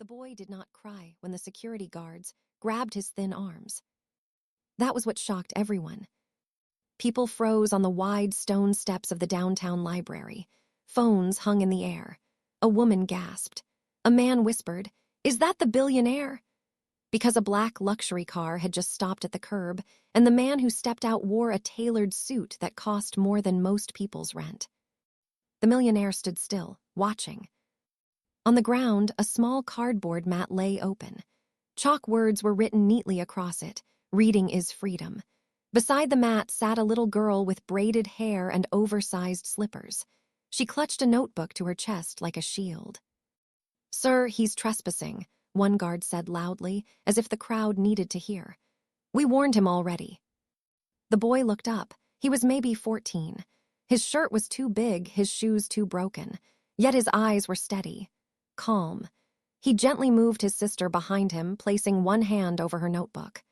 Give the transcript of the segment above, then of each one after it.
The boy did not cry when the security guards grabbed his thin arms. That was what shocked everyone. People froze on the wide stone steps of the downtown library. Phones hung in the air. A woman gasped. A man whispered, "Is that the billionaire?" Because a black luxury car had just stopped at the curb, and the man who stepped out wore a tailored suit that cost more than most people's rent. The millionaire stood still, watching. On the ground, a small cardboard mat lay open. Chalk words were written neatly across it. "Reading is freedom." Beside the mat sat a little girl with braided hair and oversized slippers. She clutched a notebook to her chest like a shield. "Sir, he's trespassing," one guard said loudly, as if the crowd needed to hear. "We warned him already." The boy looked up. He was maybe 14. His shirt was too big, his shoes too broken. Yet his eyes were steady, calm. He gently moved his sister behind him, placing one hand over her notebook.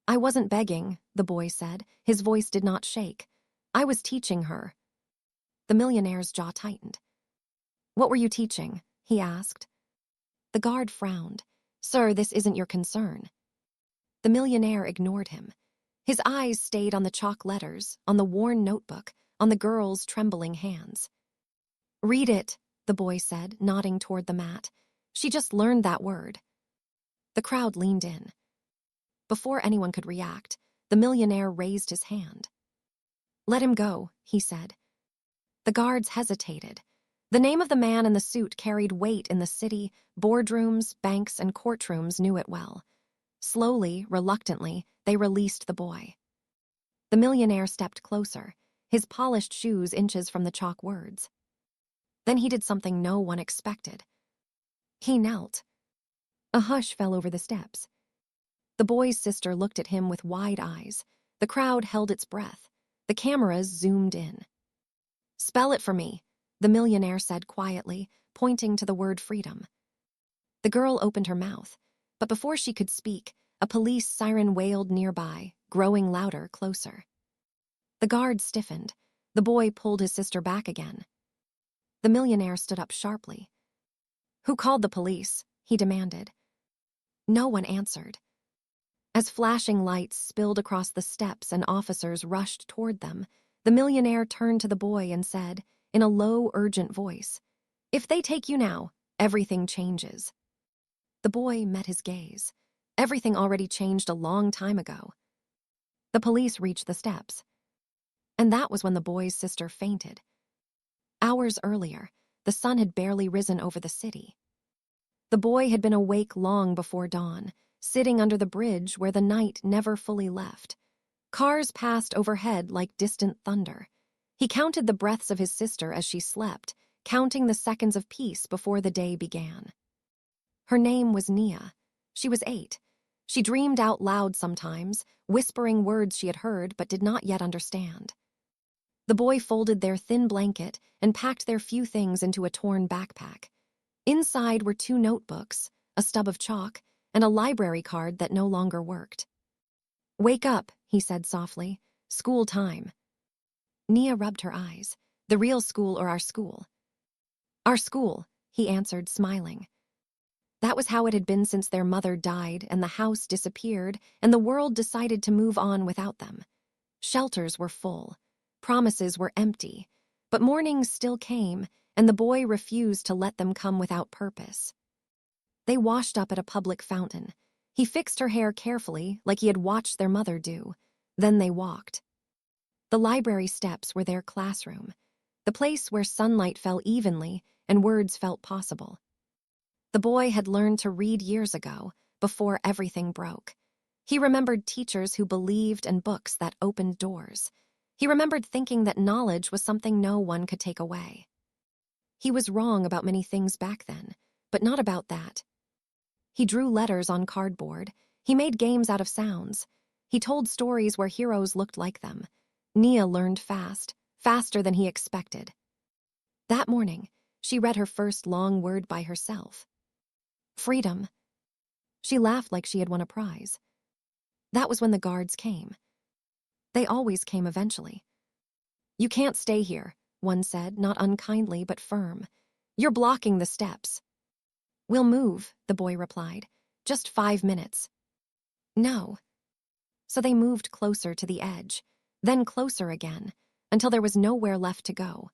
"I wasn't begging," the boy said. His voice did not shake. "I was teaching her." The millionaire's jaw tightened. "What were you teaching?" he asked. The guard frowned. "Sir, this isn't your concern." The millionaire ignored him. His eyes stayed on the chalk letters, on the worn notebook, on the girl's trembling hands. "Read it," the boy said, nodding toward the mat. "She just learned that word." The crowd leaned in. Before anyone could react, the millionaire raised his hand. "Let him go," he said. The guards hesitated. The name of the man in the suit carried weight in the city. Boardrooms, banks, and courtrooms knew it well. Slowly, reluctantly, they released the boy. The millionaire stepped closer, his polished shoes inches from the chalk words. Then he did something no one expected. He knelt. A hush fell over the steps. The boy's sister looked at him with wide eyes. The crowd held its breath. The cameras zoomed in. "Spell it for me," the millionaire said quietly, pointing to the word freedom. The girl opened her mouth, but before she could speak, a police siren wailed nearby, growing louder, closer. The guard stiffened. The boy pulled his sister back again. The millionaire stood up sharply. "Who called the police?" he demanded. No one answered. As flashing lights spilled across the steps and officers rushed toward them, the millionaire turned to the boy and said, in a low, urgent voice, "If they take you now, everything changes." The boy met his gaze. Everything already changed a long time ago. The police reached the steps. And that was when the boy's sister fainted. Hours earlier, the sun had barely risen over the city. The boy had been awake long before dawn, sitting under the bridge where the night never fully left. Cars passed overhead like distant thunder. He counted the breaths of his sister as she slept, counting the seconds of peace before the day began. Her name was Nia. She was 8. She dreamed out loud sometimes, whispering words she had heard but did not yet understand. The boy folded their thin blanket and packed their few things into a torn backpack. Inside were 2 notebooks, a stub of chalk, and a library card that no longer worked. "Wake up," he said softly. "School time." Nia rubbed her eyes. "The real school or our school?" "Our school," he answered, smiling. That was how it had been since their mother died and the house disappeared and the world decided to move on without them. Shelters were full. Promises were empty. But mornings still came, and the boy refused to let them come without purpose. They washed up at a public fountain. He fixed her hair carefully, like he had watched their mother do. Then they walked. The library steps were their classroom, the place where sunlight fell evenly and words felt possible. The boy had learned to read years ago, before everything broke. He remembered teachers who believed and books that opened doors. He remembered thinking that knowledge was something no one could take away. He was wrong about many things back then, but not about that. He drew letters on cardboard. He made games out of sounds. He told stories where heroes looked like them. Nia learned fast, faster than he expected. That morning, she read her first long word by herself. Freedom. She laughed like she had won a prize. That was when the guards came. They always came eventually. "You can't stay here," one said, not unkindly but firm. "You're blocking the steps." We'll move, the boy replied. Just 5 minutes. No. So they moved closer to the edge, then closer again, until there was nowhere left to go.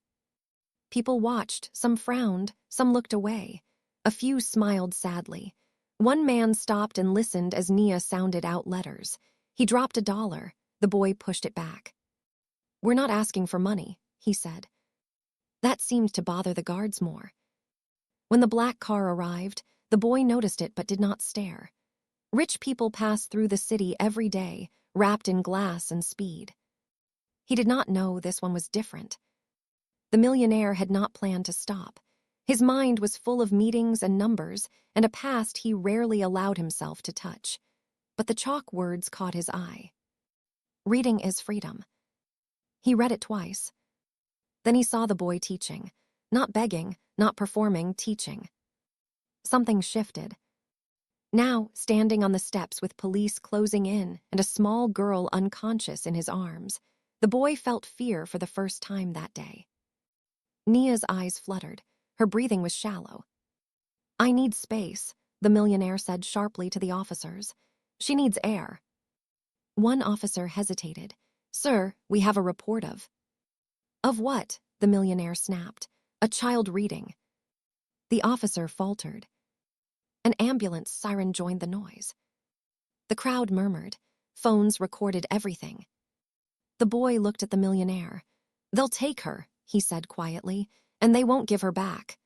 People watched, some frowned, some looked away. A few smiled sadly. One man stopped and listened as Nia sounded out letters. He dropped $1. The boy pushed it back. We're not asking for money, he said. That seemed to bother the guards more. When the black car arrived, the boy noticed it but did not stare. Rich people pass through the city every day, wrapped in glass and speed. He did not know this one was different. The millionaire had not planned to stop. His mind was full of meetings and numbers, and a past he rarely allowed himself to touch. But the chalk words caught his eye. Reading is freedom. He read it twice. Then he saw the boy teaching. Not begging, not performing, teaching. Something shifted. Now, standing on the steps with police closing in and a small girl unconscious in his arms, the boy felt fear for the first time that day. Nia's eyes fluttered. Her breathing was shallow. I need space, the millionaire said sharply to the officers. She needs air. One officer hesitated. Sir, we have a report of. Of what? The millionaire snapped. A child reading. The officer faltered. An ambulance siren joined the noise. The crowd murmured. Phones recorded everything. The boy looked at the millionaire. They'll take her, he said quietly, and they won't give her back.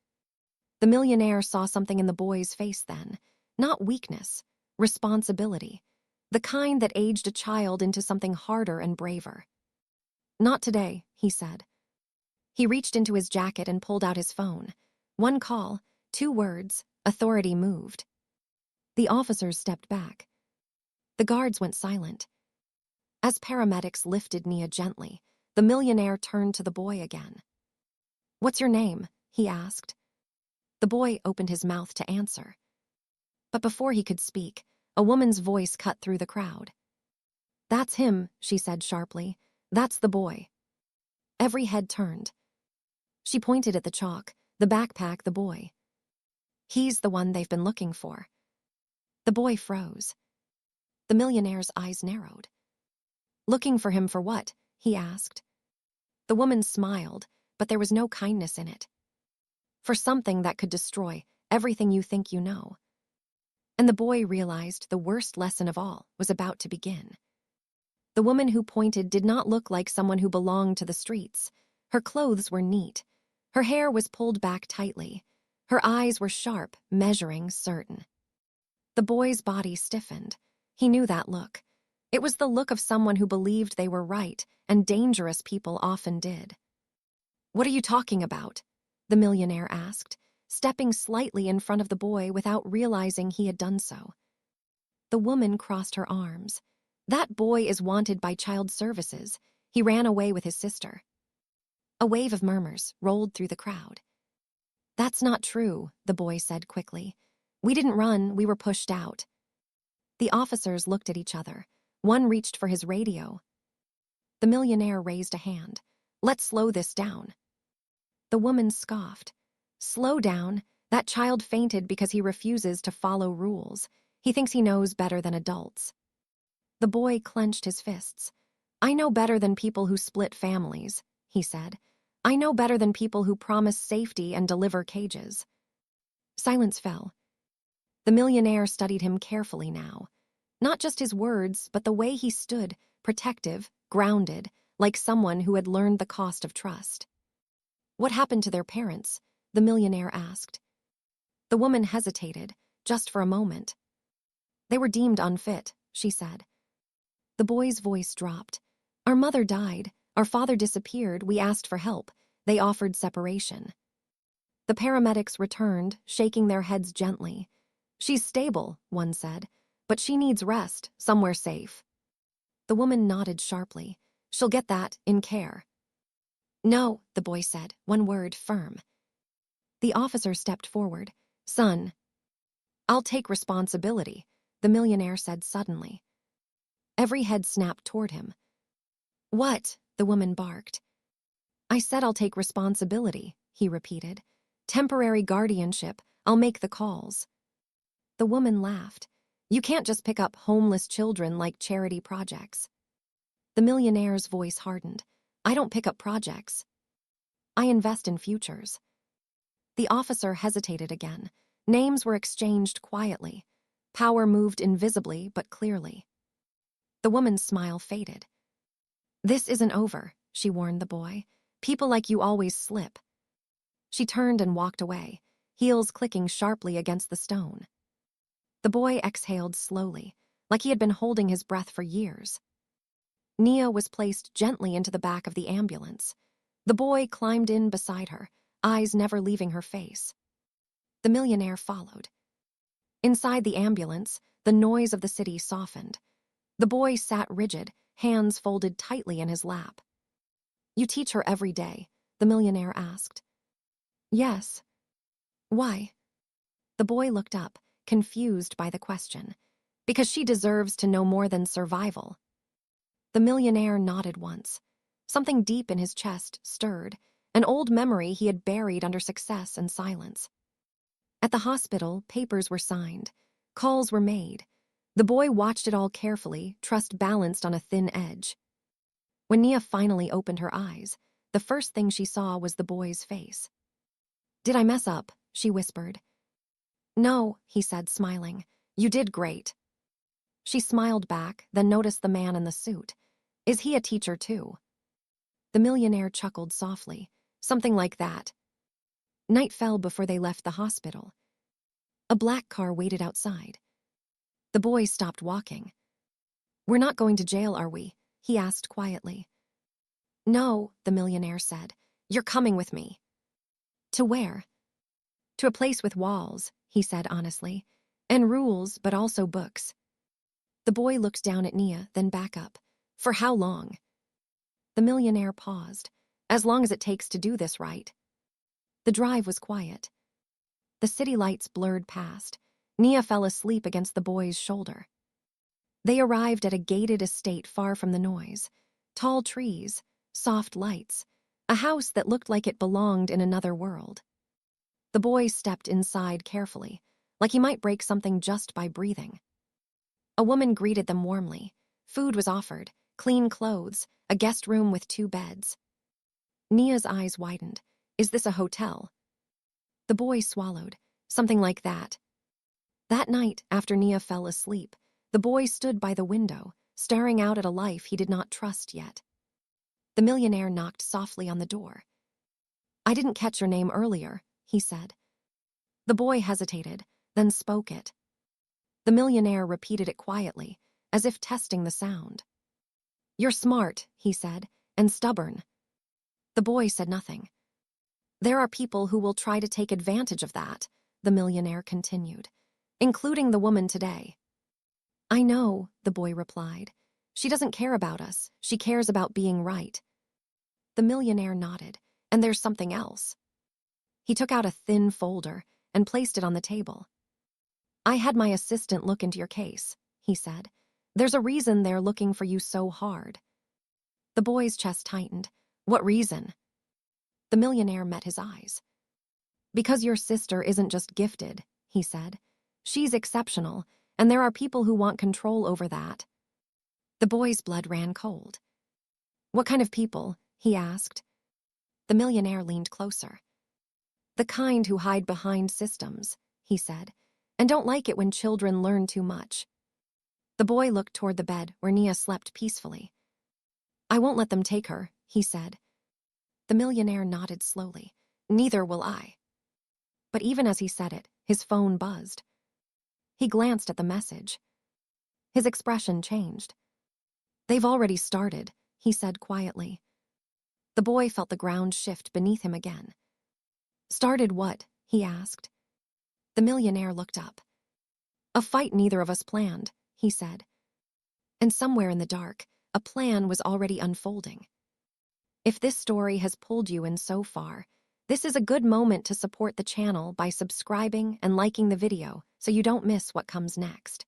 The millionaire saw something in the boy's face then. Not weakness, responsibility. The kind that aged a child into something harder and braver. Not today, he said. He reached into his jacket and pulled out his phone. One call, 2 words, authority moved. The officers stepped back. The guards went silent. As paramedics lifted Nia gently, the millionaire turned to the boy again. What's your name? He asked. The boy opened his mouth to answer. But before he could speak, a woman's voice cut through the crowd. That's him, she said sharply. That's the boy. Every head turned. She pointed at the chalk, the backpack, the boy. He's the one they've been looking for. The boy froze. The millionaire's eyes narrowed. Looking for him for what? He asked. The woman smiled, but there was no kindness in it. For something that could destroy everything you think you know. And the boy realized the worst lesson of all was about to begin. The woman who pointed did not look like someone who belonged to the streets. Her clothes were neat. Her hair was pulled back tightly. Her eyes were sharp, measuring, certain. The boy's body stiffened. He knew that look. It was the look of someone who believed they were right, and dangerous people often did. What are you talking about? The millionaire asked, stepping slightly in front of the boy without realizing he had done so. The woman crossed her arms. That boy is wanted by child services. He ran away with his sister. A wave of murmurs rolled through the crowd. That's not true, the boy said quickly. We didn't run, we were pushed out. The officers looked at each other. One reached for his radio. The millionaire raised a hand. Let's slow this down. The woman scoffed. Slow down? That child fainted because he refuses to follow rules. He thinks he knows better than adults. The boy clenched his fists. I know better than people who split families, he said. I know better than people who promise safety and deliver cages. Silence fell. The millionaire studied him carefully now. Not just his words, but the way he stood, protective, grounded, like someone who had learned the cost of trust. What happened to their parents? The millionaire asked. The woman hesitated, just for a moment. They were deemed unfit, she said. The boy's voice dropped. Our mother died. Our father disappeared. We asked for help. They offered separation. The paramedics returned, shaking their heads gently. She's stable, one said, but she needs rest, somewhere safe. The woman nodded sharply. She'll get that, in care. No, the boy said, one word, firm. The officer stepped forward. Son. I'll take responsibility, the millionaire said suddenly. Every head snapped toward him. What? The woman barked. I said I'll take responsibility, he repeated. Temporary guardianship. I'll make the calls." The woman laughed. "You can't just pick up homeless children like charity projects." The millionaire's voice hardened. "I don't pick up projects. I invest in futures." The officer hesitated again. Names were exchanged quietly. Power moved invisibly but clearly. The woman's smile faded. "This isn't over," she warned the boy. "People like you always slip." She turned and walked away, heels clicking sharply against the stone. The boy exhaled slowly, like he had been holding his breath for years. Nia was placed gently into the back of the ambulance. The boy climbed in beside her, eyes never leaving her face. The millionaire followed. Inside the ambulance, the noise of the city softened. The boy sat rigid, hands folded tightly in his lap. "You teach her every day?" the millionaire asked. "Yes." "Why?" The boy looked up, confused by the question. "Because she deserves to know more than survival." The millionaire nodded once. Something deep in his chest stirred, an old memory he had buried under success and silence. At the hospital, papers were signed. Calls were made. The boy watched it all carefully, trust balanced on a thin edge. When Nia finally opened her eyes, the first thing she saw was the boy's face. "Did I mess up?" she whispered. "No," he said, smiling. "You did great." She smiled back, then noticed the man in the suit. "Is he a teacher too?" The millionaire chuckled softly. "Something like that." Night fell before they left the hospital. A black car waited outside. The boy stopped walking. "We're not going to jail, are we?" he asked quietly. "No," the millionaire said. "You're coming with me." "To where?" "To a place with walls," he said honestly. "And rules, but also books." The boy looked down at Nia, then back up. "For how long?" The millionaire paused. "As long as it takes to do this right." The drive was quiet. The city lights blurred past. Nia fell asleep against the boy's shoulder. They arrived at a gated estate far from the noise. Tall trees, soft lights, a house that looked like it belonged in another world. The boy stepped inside carefully, like he might break something just by breathing. A woman greeted them warmly. Food was offered, clean clothes, a guest room with 2 beds. Nia's eyes widened. "Is this a hotel?" The boy swallowed. "Something like that." That night, after Nia fell asleep, the boy stood by the window, staring out at a life he did not trust yet. The millionaire knocked softly on the door. "I didn't catch your name earlier," he said. The boy hesitated, then spoke it. The millionaire repeated it quietly, as if testing the sound. "You're smart," he said, "and stubborn." The boy said nothing. "There are people who will try to take advantage of that," the millionaire continued, "including the woman today." "I know," the boy replied. "She doesn't care about us. She cares about being right." The millionaire nodded. "And there's something else." He took out a thin folder and placed it on the table. "I had my assistant look into your case," he said. "There's a reason they're looking for you so hard." The boy's chest tightened. "What reason?" The millionaire met his eyes. "Because your sister isn't just gifted," he said. "She's exceptional, and there are people who want control over that." The boy's blood ran cold. "What kind of people?" he asked. The millionaire leaned closer. "The kind who hide behind systems," he said, "and don't like it when children learn too much." The boy looked toward the bed where Nia slept peacefully. "I won't let them take her," he said. The millionaire nodded slowly. "Neither will I." But even as he said it, his phone buzzed. He glanced at the message. His expression changed. "They've already started," he said quietly. The boy felt the ground shift beneath him again. "Started what?" he asked. The millionaire looked up. "A fight neither of us planned," he said. And somewhere in the dark, a plan was already unfolding. If this story has pulled you in so far, this is a good moment to support the channel by subscribing and liking the video so you don't miss what comes next.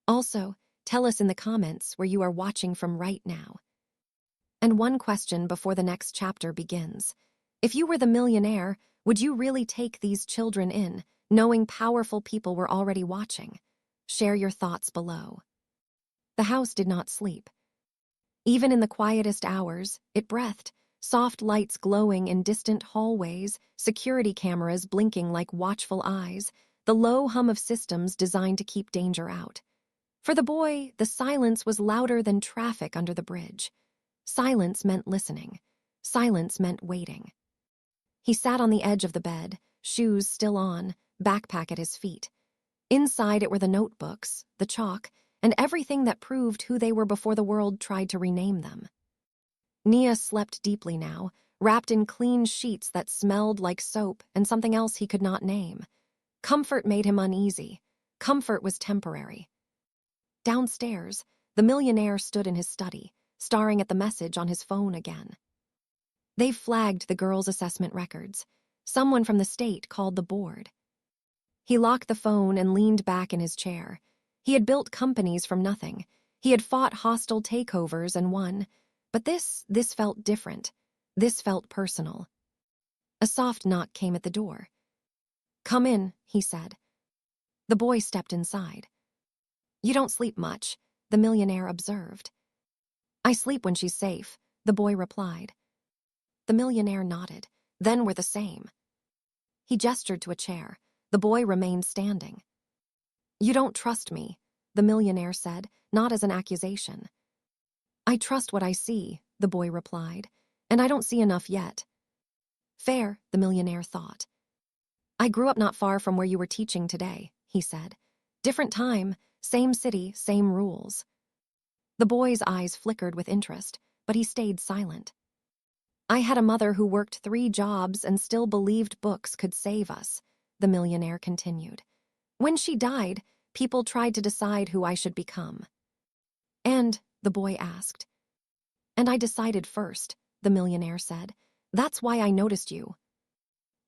Also, tell us in the comments where you are watching from right now. And one question before the next chapter begins. If you were the millionaire, would you really take these children in, knowing powerful people were already watching. Share your thoughts below. The house did not sleep. Even in the quietest hours, it breathed, soft lights glowing in distant hallways, security cameras blinking like watchful eyes, the low hum of systems designed to keep danger out. For the boy, the silence was louder than traffic under the bridge. Silence meant listening. Silence meant waiting. He sat on the edge of the bed, shoes still on, backpack at his feet. Inside it were the notebooks, the chalk, and everything that proved who they were before the world tried to rename them. Nia slept deeply now, wrapped in clean sheets that smelled like soap and something else he could not name. Comfort made him uneasy. Comfort was temporary. Downstairs, the millionaire stood in his study, staring at the message on his phone again. They've flagged the girl's assessment records. Someone from the state called the board. He locked the phone and leaned back in his chair. He had built companies from nothing. He had fought hostile takeovers and won. But this felt different. This felt personal. A soft knock came at the door. "Come in," he said. The boy stepped inside. "You don't sleep much," the millionaire observed. "I sleep when she's safe," the boy replied. The millionaire nodded. Then we're the same. He gestured to a chair. The boy remained standing. "You don't trust me," the millionaire said, not as an accusation. "I trust what I see," the boy replied, "and I don't see enough yet." "Fair," the millionaire thought. "I grew up not far from where you were teaching today," he said. "Different time, same city, same rules." The boy's eyes flickered with interest, but he stayed silent. "I had a mother who worked 3 jobs and still believed books could save us," the millionaire continued. "When she died, people tried to decide who I should become." "And?" the boy asked. "And I decided first," the millionaire said. "That's why I noticed you."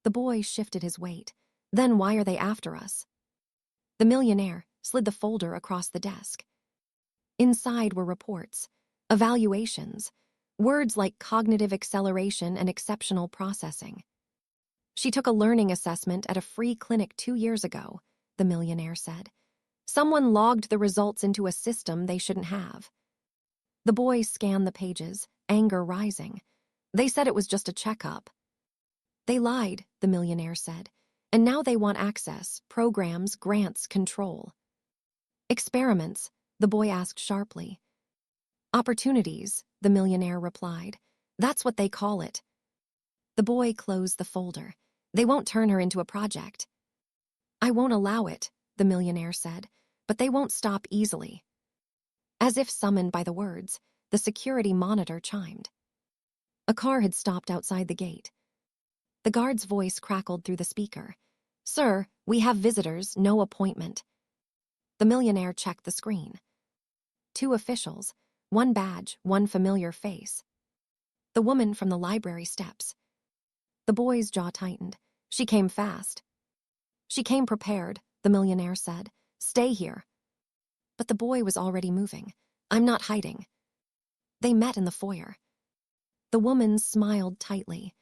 The boy shifted his weight. "Then why are they after us?" The millionaire slid the folder across the desk. Inside were reports, evaluations, words like cognitive acceleration and exceptional processing. "She took a learning assessment at a free clinic 2 years ago," the millionaire said. "Someone logged the results into a system they shouldn't have." The boy scanned the pages, anger rising. "They said it was just a checkup." "They lied," the millionaire said. "And now they want access, programs, grants, control." "Experiments?" the boy asked sharply. "Opportunities," the millionaire replied. "That's what they call it." The boy closed the folder. "They won't turn her into a project." "I won't allow it," the millionaire said, "but they won't stop easily." As if summoned by the words, the security monitor chimed. A car had stopped outside the gate. The guard's voice crackled through the speaker. "Sir, we have visitors, no appointment." The millionaire checked the screen. 2 officials, 1 badge, 1 familiar face. The woman from the library steps. The boy's jaw tightened. "She came fast." "She came prepared," the millionaire said. "Stay here." But the boy was already moving. "I'm not hiding." They met in the foyer. The woman smiled tightly.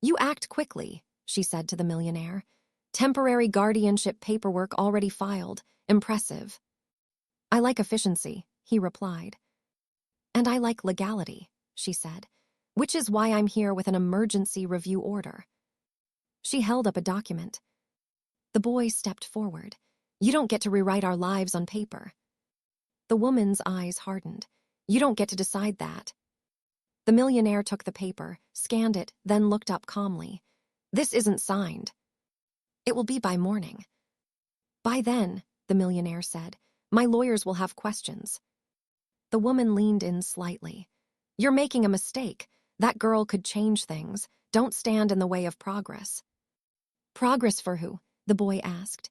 "You act quickly," she said to the millionaire. "Temporary guardianship paperwork already filed. Impressive." "I like efficiency," he replied. "And I like legality," she said, "which is why I'm here with an emergency review order." She held up a document. The boy stepped forward. "You don't get to rewrite our lives on paper." The woman's eyes hardened. "You don't get to decide that." The millionaire took the paper, scanned it, then looked up calmly. "This isn't signed." "It will be by morning." "By then," the millionaire said, "my lawyers will have questions." The woman leaned in slightly. "You're making a mistake. That girl could change things. Don't stand in the way of progress." "Progress for who?" the boy asked.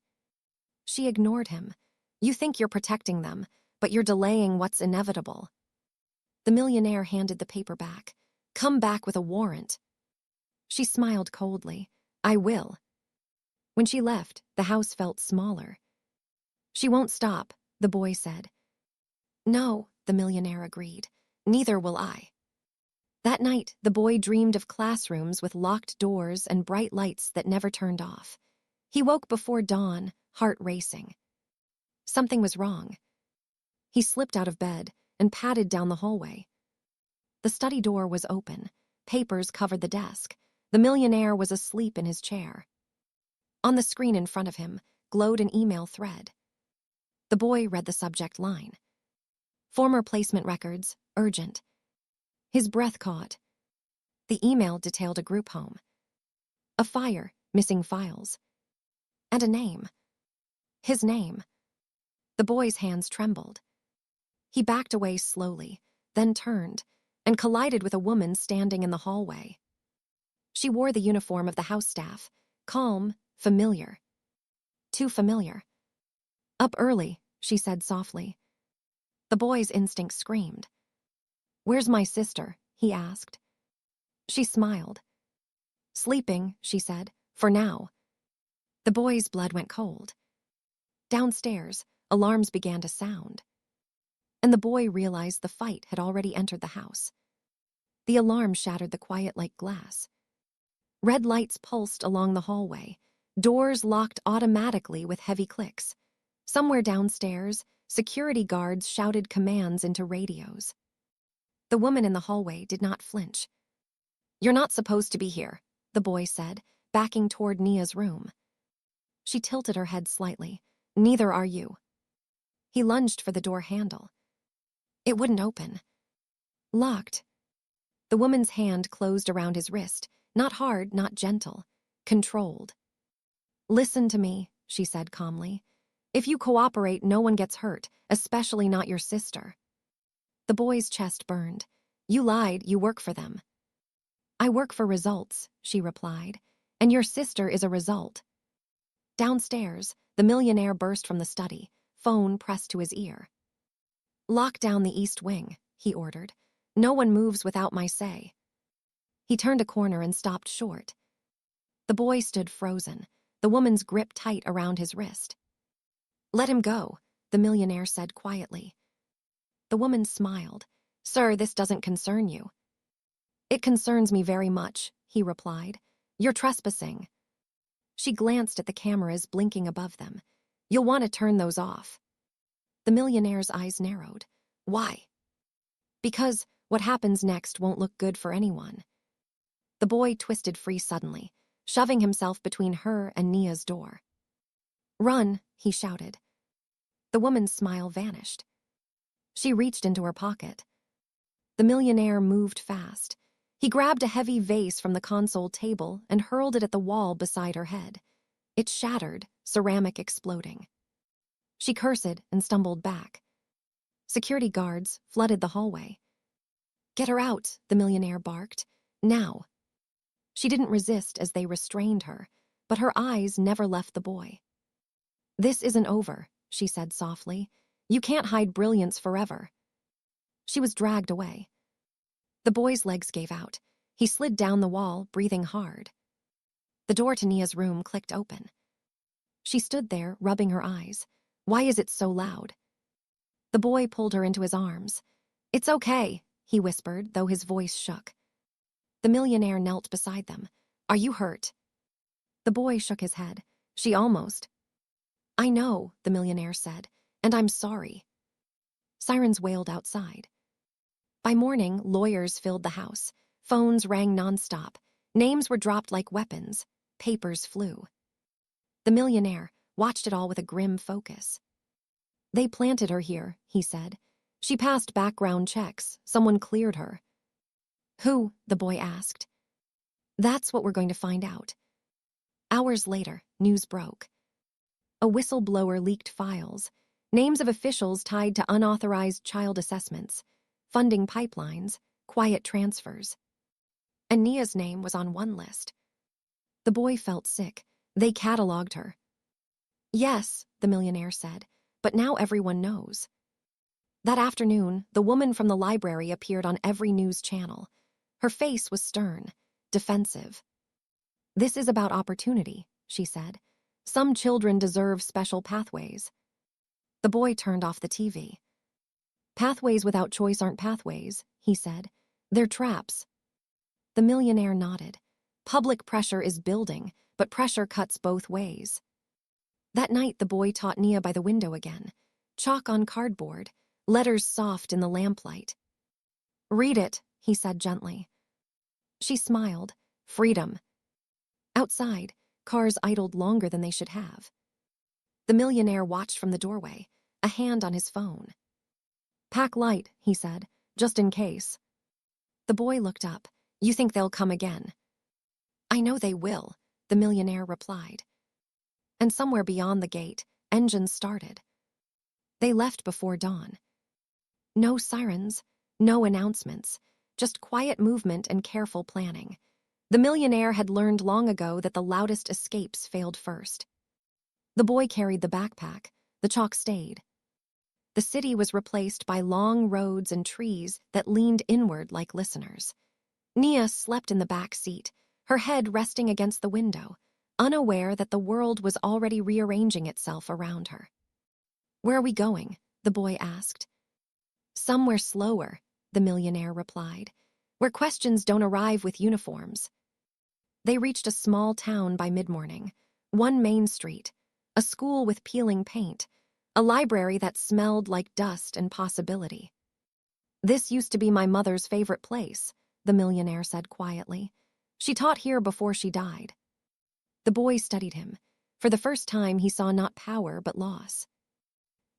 She ignored him. "You think you're protecting them, but you're delaying what's inevitable." The millionaire handed the paper back. "Come back with a warrant." She smiled coldly. "I will." When she left, the house felt smaller. "She won't stop," the boy said. "No," the millionaire agreed. "Neither will I." That night, the boy dreamed of classrooms with locked doors and bright lights that never turned off. He woke before dawn, heart racing. Something was wrong. He slipped out of bed and padded down the hallway. The study door was open. Papers covered the desk. The millionaire was asleep in his chair. On the screen in front of him glowed an email thread. The boy read the subject line. Former placement records, urgent. His breath caught. The email detailed a group home. A fire, missing files. And a name. His name. The boy's hands trembled. He backed away slowly, then turned, and collided with a woman standing in the hallway. She wore the uniform of the house staff, calm, familiar. Too familiar. Up early, she said softly. The boy's instinct screamed. Where's my sister? He asked. She smiled. Sleeping, she said, for now. The boy's blood went cold. Downstairs, alarms began to sound. And the boy realized the fight had already entered the house. The alarm shattered the quiet like glass. Red lights pulsed along the hallway. Doors locked automatically with heavy clicks. Somewhere downstairs, security guards shouted commands into radios. The woman in the hallway did not flinch. You're not supposed to be here, the boy said, backing toward Nia's room. She tilted her head slightly. Neither are you. He lunged for the door handle. It wouldn't open. Locked. The woman's hand closed around his wrist, not hard, not gentle, controlled. Listen to me, she said calmly. If you cooperate, no one gets hurt, especially not your sister. The boy's chest burned. You lied, you work for them. I work for results, she replied, and your sister is a result. Downstairs, the millionaire burst from the study, phone pressed to his ear. Lock down the east wing, he ordered. No one moves without my say. He turned a corner and stopped short. The boy stood frozen, the woman's grip tight around his wrist. Let him go, the millionaire said quietly. The woman smiled. Sir, this doesn't concern you. It concerns me very much, he replied. You're trespassing. She glanced at the cameras blinking above them. You'll want to turn those off. The millionaire's eyes narrowed. Why? Because what happens next won't look good for anyone. The boy twisted free suddenly, shoving himself between her and Nia's door. Run, he shouted. The woman's smile vanished. She reached into her pocket. The millionaire moved fast. He grabbed a heavy vase from the console table and hurled it at the wall beside her head. It shattered, ceramic exploding. She cursed and stumbled back. Security guards flooded the hallway. Get her out, the millionaire barked. Now. She didn't resist as they restrained her, but her eyes never left the boy. This isn't over, she said softly. You can't hide brilliance forever. She was dragged away. The boy's legs gave out. He slid down the wall, breathing hard. The door to Nia's room clicked open. She stood there, rubbing her eyes. Why is it so loud? The boy pulled her into his arms. It's okay, he whispered, though his voice shook. The millionaire knelt beside them. Are you hurt? The boy shook his head. She almost. I know, the millionaire said, and I'm sorry. Sirens wailed outside. By morning, lawyers filled the house. Phones rang nonstop. Names were dropped like weapons. Papers flew. The millionaire watched it all with a grim focus. They planted her here, he said. She passed background checks. Someone cleared her. Who? The boy asked. That's what we're going to find out. Hours later, news broke. A whistleblower leaked files, names of officials tied to unauthorized child assessments, funding pipelines, quiet transfers. And Nia's name was on one list. The boy felt sick. They cataloged her. Yes, the millionaire said, but now everyone knows. That afternoon, the woman from the library appeared on every news channel. Her face was stern, defensive. This is about opportunity, she said. Some children deserve special pathways. The boy turned off the TV. Pathways without choice aren't pathways, he said. They're traps. The millionaire nodded. Public pressure is building, but pressure cuts both ways. That night, the boy taught Nia by the window again. Chalk on cardboard, letters soft in the lamplight. "Read it," he said gently. She smiled. Freedom. Outside, cars idled longer than they should have. The millionaire watched from the doorway, a hand on his phone. "Pack light," he said, "just in case." The boy looked up. "You think they'll come again?" "I know they will," the millionaire replied. And somewhere beyond the gate, engines started. They left before dawn. No sirens, no announcements, just quiet movement and careful planning. The millionaire had learned long ago that the loudest escapes failed first. The boy carried the backpack. The chalk stayed. The city was replaced by long roads and trees that leaned inward like listeners. Nia slept in the back seat, her head resting against the window, unaware that the world was already rearranging itself around her. "Where are we going?" the boy asked. "Somewhere slower," the millionaire replied, "where questions don't arrive with uniforms." They reached a small town by mid-morning, one main street, a school with peeling paint, a library that smelled like dust and possibility. "This used to be my mother's favorite place," the millionaire said quietly. "She taught here before she died." The boy studied him. For the first time, he saw not power but loss.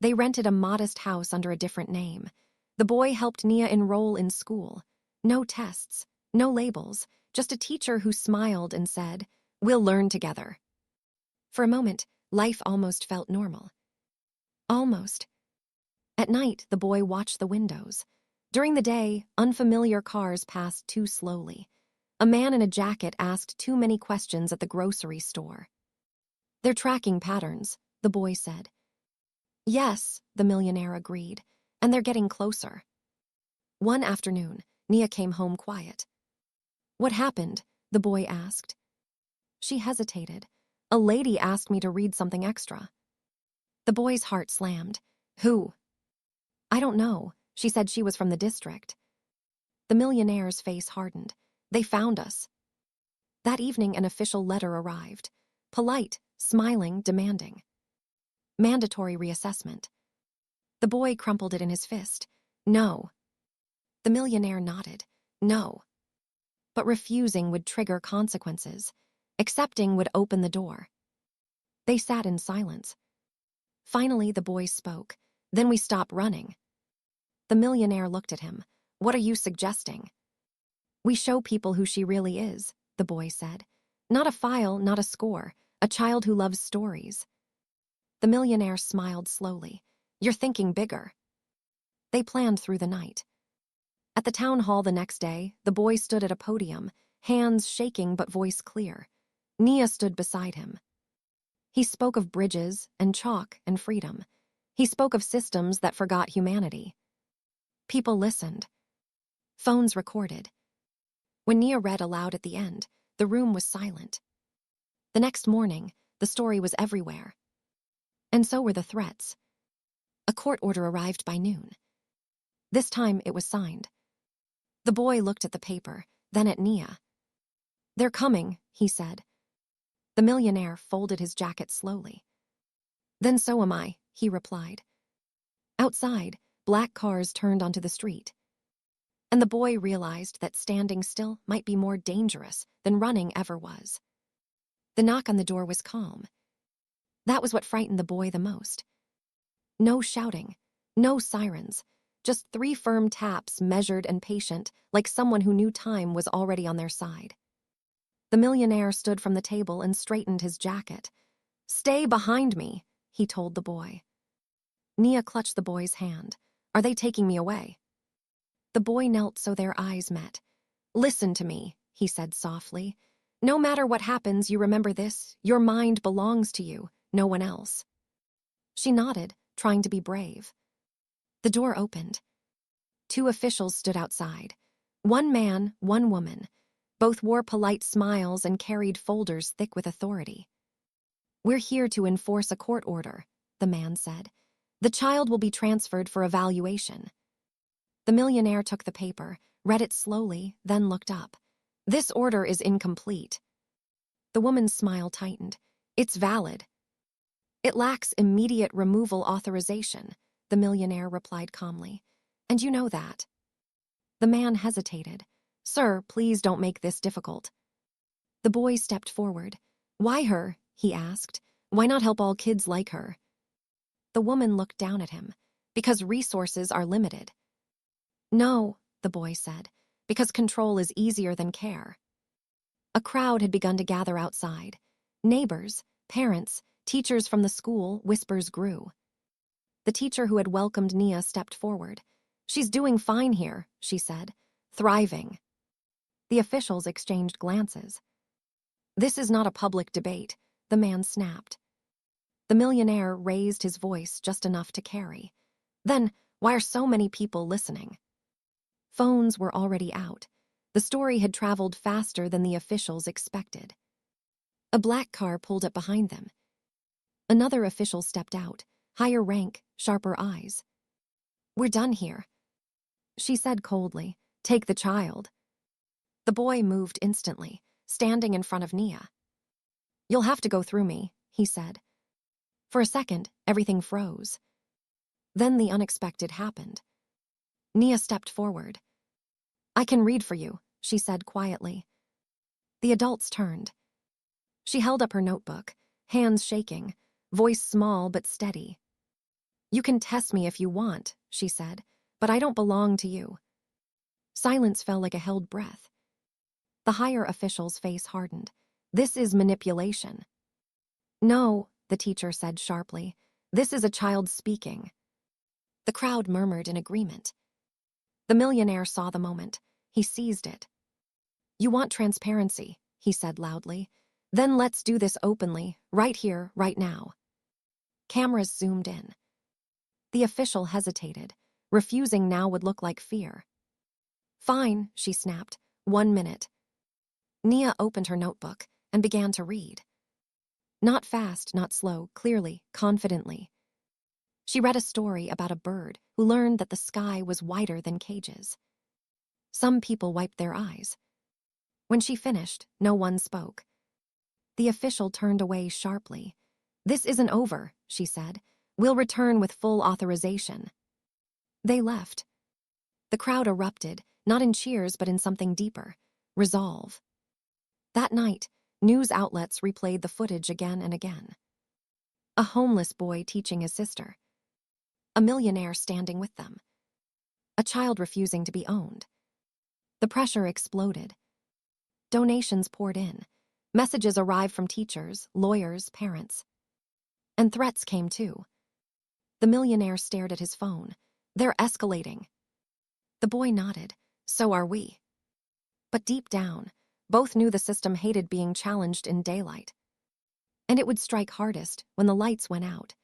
They rented a modest house under a different name. The boy helped Nia enroll in school. No tests, no labels, just a teacher who smiled and said, "We'll learn together." For a moment, life almost felt normal. Almost. At night, the boy watched the windows. During the day, unfamiliar cars passed too slowly. A man in a jacket asked too many questions at the grocery store. "They're tracking patterns," the boy said. "Yes," the millionaire agreed, "and they're getting closer." One afternoon, Nia came home quiet. "What happened?" the boy asked. She hesitated. "A lady asked me to read something extra." The boy's heart slammed. "Who?" "I don't know. She said she was from the district." The millionaire's face hardened. "They found us." That evening, an official letter arrived. Polite, smiling, demanding. Mandatory reassessment. The boy crumpled it in his fist. "No." The millionaire nodded. "No." But refusing would trigger consequences. Accepting would open the door. They sat in silence. Finally, the boy spoke. "Then we stop running." The millionaire looked at him. "What are you suggesting?" "We show people who she really is," the boy said. "Not a file, not a score. A child who loves stories." The millionaire smiled slowly. "You're thinking bigger." They planned through the night. At the town hall the next day, the boy stood at a podium, hands shaking but voice clear. Nia stood beside him. He spoke of bridges and chalk and freedom. He spoke of systems that forgot humanity. People listened. Phones recorded. When Nia read aloud at the end, the room was silent. The next morning, the story was everywhere. And so were the threats. A court order arrived by noon. This time it was signed. The boy looked at the paper, then at Nia. "They're coming," he said. The millionaire folded his jacket slowly. "Then so am I," he replied. Outside, black cars turned onto the street. And the boy realized that standing still might be more dangerous than running ever was. The knock on the door was calm. That was what frightened the boy the most. No shouting, no sirens, just 3 firm taps, measured and patient, like someone who knew time was already on their side. The millionaire stood from the table and straightened his jacket. "Stay behind me," he told the boy. Nia clutched the boy's hand. "Are they taking me away?" The boy knelt so their eyes met. "Listen to me," he said softly. "No matter what happens, you remember this. Your mind belongs to you, no one else." She nodded, trying to be brave. The door opened. 2 officials stood outside. One man, one woman. Both wore polite smiles and carried folders thick with authority. "We're here to enforce a court order," the man said. "The child will be transferred for evaluation." The millionaire took the paper, read it slowly, then looked up. "This order is incomplete." The woman's smile tightened. It's valid. It lacks immediate removal authorization, the millionaire replied calmly. And you know that. The man hesitated. Sir, please don't make this difficult. The boy stepped forward. Why her? He asked. Why not help all kids like her? The woman looked down at him. Because resources are limited. No, the boy said, because control is easier than care. A crowd had begun to gather outside. Neighbors, parents, teachers from the school, whispers grew. The teacher who had welcomed Nia stepped forward. She's doing fine here, she said. Thriving. The officials exchanged glances. This is not a public debate, the man snapped. The millionaire raised his voice just enough to carry. Then, why are so many people listening? Phones were already out. The story had traveled faster than the officials expected. A black car pulled up behind them. Another official stepped out, higher rank, sharper eyes. We're done here, she said coldly. Take the child. The boy moved instantly, standing in front of Nia. You'll have to go through me, he said. For a second, everything froze. Then the unexpected happened. Nia stepped forward. I can read for you, she said quietly. The adults turned. She held up her notebook, hands shaking, voice small but steady. You can test me if you want, she said, but I don't belong to you. Silence fell like a held breath. The higher official's face hardened. This is manipulation. No, the teacher said sharply. This is a child speaking. The crowd murmured in agreement. The millionaire saw the moment. He seized it. You want transparency, he said loudly. Then let's do this openly, right here, right now. Cameras zoomed in. The official hesitated. Refusing now would look like fear. Fine, she snapped. 1 minute. Nia opened her notebook and began to read. Not fast, not slow, clearly, confidently. She read a story about a bird who learned that the sky was wider than cages. Some people wiped their eyes. When she finished, no one spoke. The official turned away sharply. This isn't over, she said. We'll return with full authorization. They left. The crowd erupted, not in cheers but in something deeper. Resolve. That night, news outlets replayed the footage again and again. A homeless boy teaching his sister. A millionaire standing with them. A child refusing to be owned. The pressure exploded. Donations poured in. Messages arrived from teachers, lawyers, parents. And threats came too. The millionaire stared at his phone. They're escalating. The boy nodded. So are we. But deep down, both knew the system hated being challenged in daylight. And it would strike hardest when the lights went out.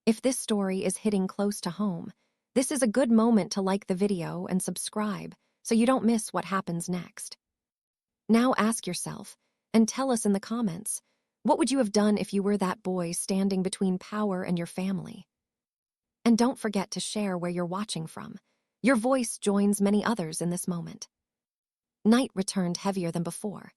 If this story is hitting close to home, this is a good moment to like the video and subscribe so you don't miss what happens next. Now ask yourself, and tell us in the comments, what would you have done if you were that boy standing between power and your family? And don't forget to share where you're watching from. Your voice joins many others in this moment. Night returned heavier than before.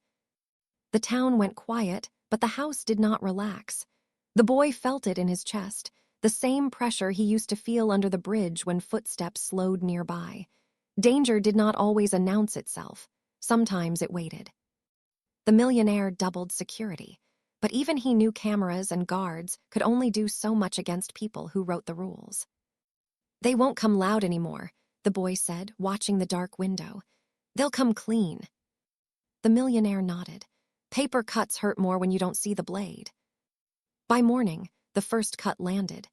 The town went quiet, but the house did not relax. The boy felt it in his chest, the same pressure he used to feel under the bridge when footsteps slowed nearby. Danger did not always announce itself. Sometimes it waited. The millionaire doubled security, but even he knew cameras and guards could only do so much against people who wrote the rules. They won't come loud anymore, the boy said, watching the dark window. They'll come clean. The millionaire nodded. Paper cuts hurt more when you don't see the blade. By morning, the first cut landed.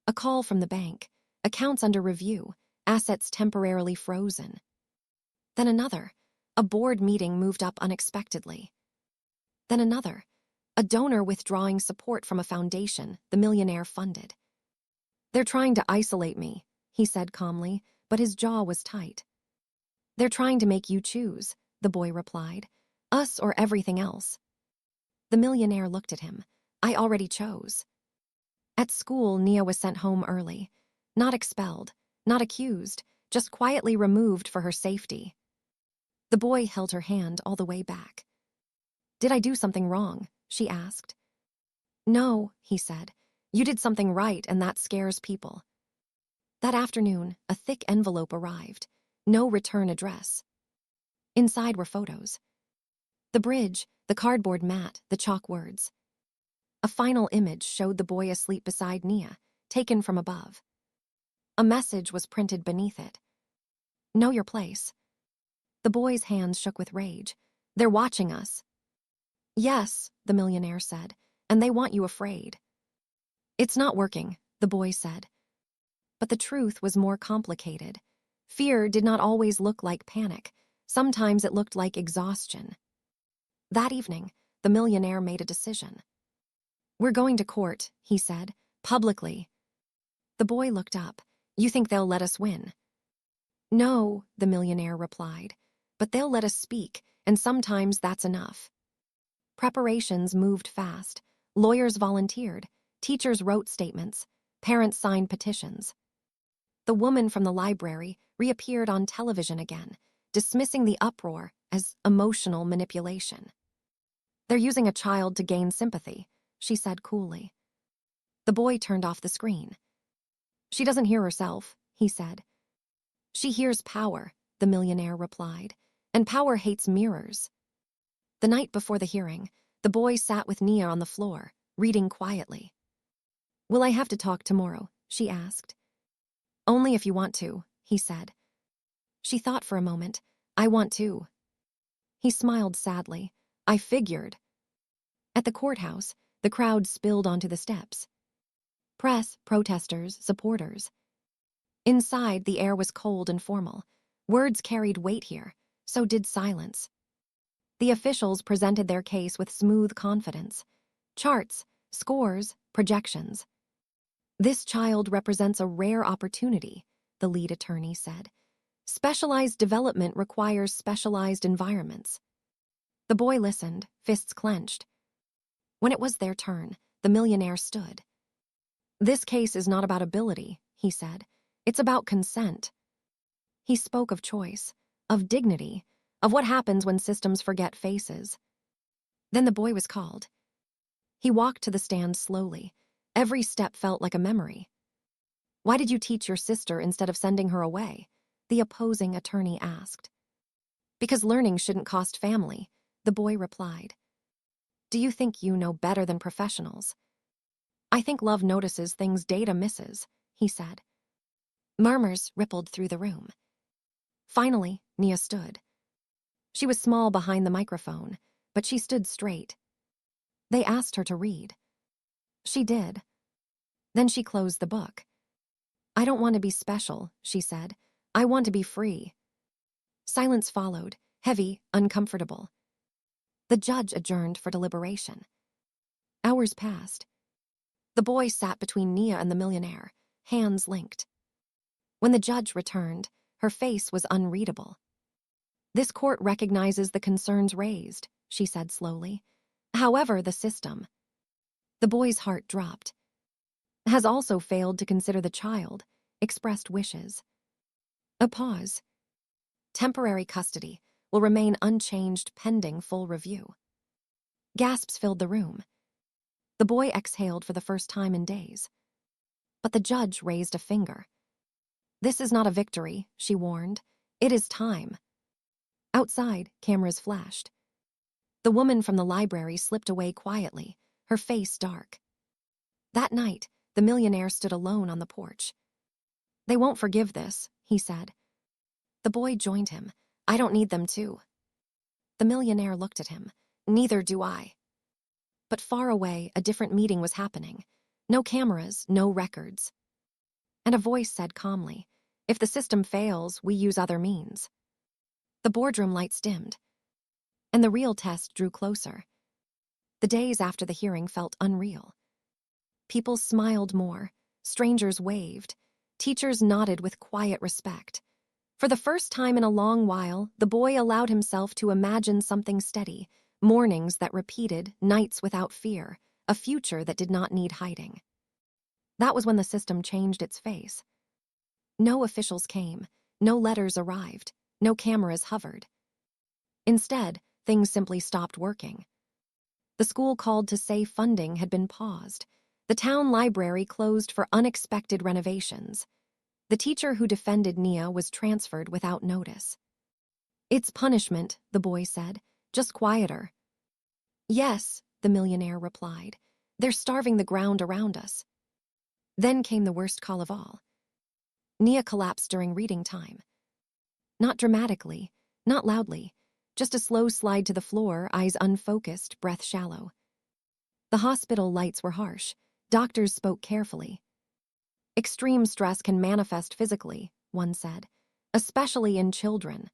A call from the bank, accounts under review, assets temporarily frozen. Then another, a board meeting moved up unexpectedly. Then another, a donor withdrawing support from a foundation the millionaire funded. They're trying to isolate me, he said calmly, but his jaw was tight. They're trying to make you choose, the boy replied. Us or everything else. The millionaire looked at him. I already chose. At school, Nia was sent home early. Not expelled, not accused, just quietly removed for her safety. The boy held her hand all the way back. "Did I do something wrong?" she asked. "No," he said. "You did something right, and that scares people." That afternoon, a thick envelope arrived. No return address. Inside were photos. The bridge, the cardboard mat, the chalk words. A final image showed the boy asleep beside Nia, taken from above. A message was printed beneath it. "Know your place." The boy's hands shook with rage. "They're watching us." "Yes," the millionaire said, "and they want you afraid." "It's not working," the boy said. But the truth was more complicated. Fear did not always look like panic. Sometimes it looked like exhaustion. That evening, the millionaire made a decision. "We're going to court," he said, "publicly." The boy looked up. "You think they'll let us win?" "No," the millionaire replied, "but they'll let us speak, and sometimes that's enough." Preparations moved fast. Lawyers volunteered. Teachers wrote statements. Parents signed petitions. The woman from the library reappeared on television again, dismissing the uproar as emotional manipulation. "They're using a child to gain sympathy," she said coolly. The boy turned off the screen. "She doesn't hear herself," he said. "She hears power," the millionaire replied, "and power hates mirrors." The night before the hearing, the boy sat with Nia on the floor, reading quietly. "Will I have to talk tomorrow?" she asked. "Only if you want to," he said. She thought for a moment. "I want to." He smiled sadly. "I figured." At the courthouse, the crowd spilled onto the steps. Press, protesters, supporters. Inside, the air was cold and formal. Words carried weight here, so did silence. The officials presented their case with smooth confidence. Charts, scores, projections. "This child represents a rare opportunity," the lead attorney said. "Specialized development requires specialized environments." The boy listened, fists clenched. When it was their turn, the millionaire stood. "This case is not about ability," he said. "It's about consent." He spoke of choice, of dignity, of what happens when systems forget faces. Then the boy was called. He walked to the stand slowly. Every step felt like a memory. "Why did you teach your sister instead of sending her away?" the opposing attorney asked. "Because learning shouldn't cost family," the boy replied. "Do you think you know better than professionals?" "I think love notices things data misses," he said. Murmurs rippled through the room. Finally, Nia stood. She was small behind the microphone, but she stood straight. They asked her to read. She did. Then she closed the book. "I don't want to be special," she said. "I want to be free." Silence followed, heavy, uncomfortable. The judge adjourned for deliberation. Hours passed. The boy sat between Nia and the millionaire, hands linked. When the judge returned, her face was unreadable. "This court recognizes the concerns raised," she said slowly. "However, the system—" The boy's heart dropped. "Has also failed to consider the child, expressed wishes." A pause. "Temporary custody will remain unchanged pending full review." Gasps filled the room. The boy exhaled for the first time in days. But the judge raised a finger. "This is not a victory," she warned. "It is time." Outside, cameras flashed. The woman from the library slipped away quietly, her face dark. That night, the millionaire stood alone on the porch. "They won't forgive this," he said. The boy joined him. "I don't need them to." The millionaire looked at him. "Neither do I." But far away, a different meeting was happening. No cameras, no records. And a voice said calmly, "If the system fails, we use other means." The boardroom lights dimmed. And the real test drew closer. The days after the hearing felt unreal. People smiled more. Strangers waved. Teachers nodded with quiet respect. For the first time in a long while, the boy allowed himself to imagine something steady, mornings that repeated, nights without fear, a future that did not need hiding. That was when the system changed its face. No officials came, no letters arrived, no cameras hovered. Instead, things simply stopped working. The school called to say funding had been paused. The town library closed for unexpected renovations. The teacher who defended Nia was transferred without notice. "It's punishment," the boy said. "Just quieter." "Yes," the millionaire replied. "They're starving the ground around us." Then came the worst call of all. Nia collapsed during reading time. Not dramatically, not loudly, just a slow slide to the floor, eyes unfocused, breath shallow. The hospital lights were harsh. Doctors spoke carefully. "Extreme stress can manifest physically," one said, "especially in children."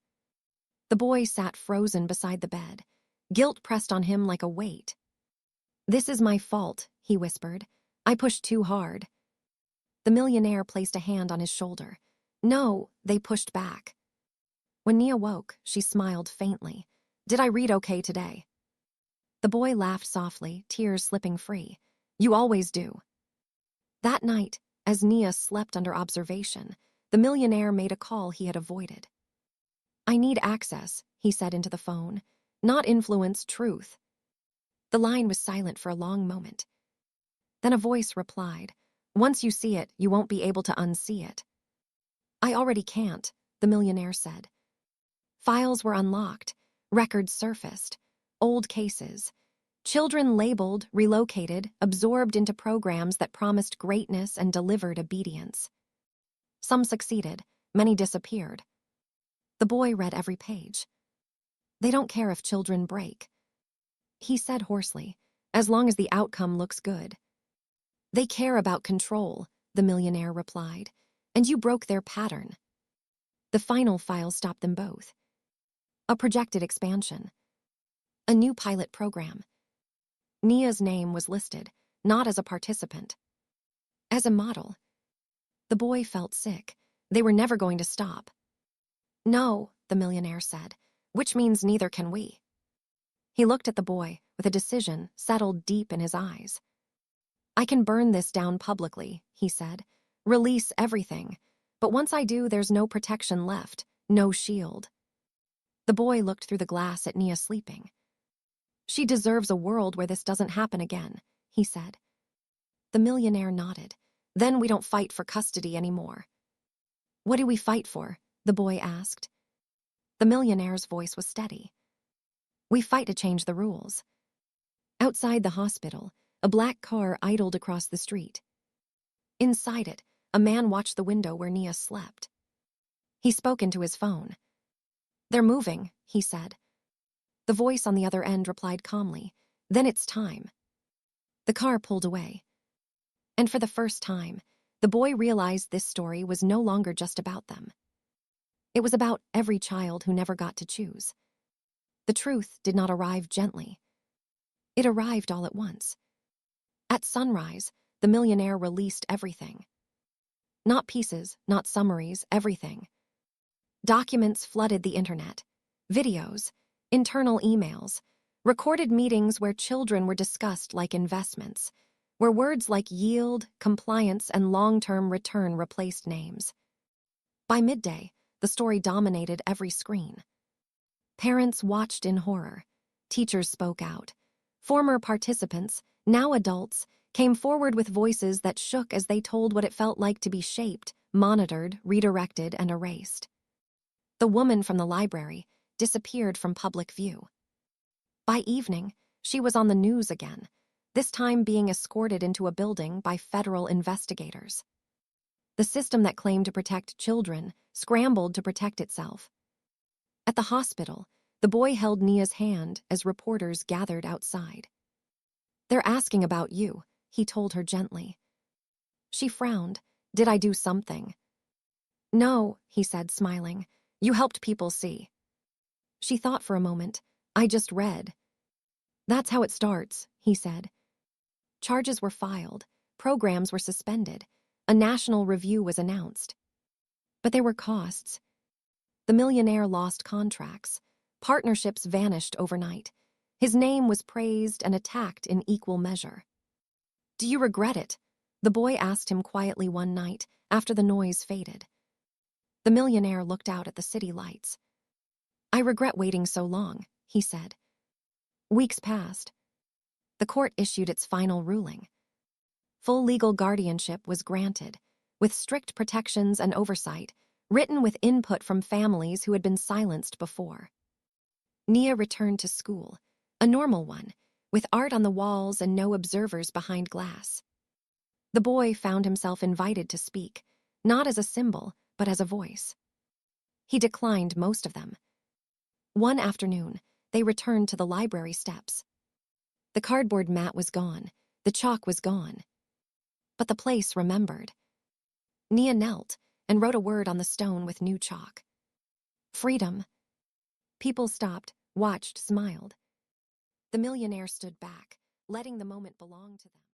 The boy sat frozen beside the bed. Guilt pressed on him like a weight. "This is my fault," he whispered. "I pushed too hard." The millionaire placed a hand on his shoulder. "No," they pushed back. When Nia woke, she smiled faintly. "Did I read okay today?" The boy laughed softly, tears slipping free. "You always do." That night, as Nia slept under observation, the millionaire made a call he had avoided. "I need access," he said into the phone. "Not influence, truth." The line was silent for a long moment. Then a voice replied, "Once you see it, you won't be able to unsee it." "I already can't," the millionaire said. Files were unlocked, records surfaced, old cases. Children labeled, relocated, absorbed into programs that promised greatness and delivered obedience. Some succeeded, many disappeared. The boy read every page. "They don't care if children break," he said hoarsely, "as long as the outcome looks good." "They care about control," the millionaire replied, "and you broke their pattern." The final file stopped them both. A projected expansion. A new pilot program. Nia's name was listed, not as a participant. As a model. The boy felt sick. They were never going to stop. "No," the millionaire said, "which means neither can we." He looked at the boy with a decision settled deep in his eyes. "I can burn this down publicly," he said. "Release everything. But once I do, there's no protection left, no shield." The boy looked through the glass at Nia sleeping. "She deserves a world where this doesn't happen again," he said. The millionaire nodded. "Then we don't fight for custody anymore." "What do we fight for?" the boy asked. The millionaire's voice was steady. "We fight to change the rules." Outside the hospital, a black car idled across the street. Inside it, a man watched the window where Nia slept. He spoke into his phone. "They're moving," he said. The voice on the other end replied calmly, "Then it's time." The car pulled away. And for the first time, the boy realized this story was no longer just about them. It was about every child who never got to choose. The truth did not arrive gently. It arrived all at once. At sunrise, the millionaire released everything. Not pieces, not summaries, everything. Documents flooded the internet. Videos, internal emails, recorded meetings where children were discussed like investments, where words like yield, compliance, and long-term return replaced names. By midday, the story dominated every screen. Parents watched in horror. Teachers spoke out. Former participants, now adults, came forward with voices that shook as they told what it felt like to be shaped, monitored, redirected, and erased. The woman from the library disappeared from public view. By evening, she was on the news again, this time being escorted into a building by federal investigators. The system that claimed to protect children scrambled to protect itself. At the hospital, the boy held Nia's hand as reporters gathered outside. "They're asking about you," he told her gently. She frowned. "Did I do something?" "No," he said, smiling. "You helped people see." She thought for a moment. "I just read." "That's how it starts," he said. Charges were filed. Programs were suspended. A national review was announced. But there were costs. The millionaire lost contracts. Partnerships vanished overnight. His name was praised and attacked in equal measure. "Do you regret it?" the boy asked him quietly one night after the noise faded. The millionaire looked out at the city lights. "I regret waiting so long," he said. Weeks passed. The court issued its final ruling. Full legal guardianship was granted, with strict protections and oversight, written with input from families who had been silenced before. Nia returned to school, a normal one, with art on the walls and no observers behind glass. The boy found himself invited to speak, not as a symbol, but as a voice. He declined most of them. One afternoon, they returned to the library steps. The cardboard mat was gone, the chalk was gone. But the place remembered. Nia knelt and wrote a word on the stone with new chalk. Freedom. People stopped, watched, smiled. The millionaire stood back, letting the moment belong to them.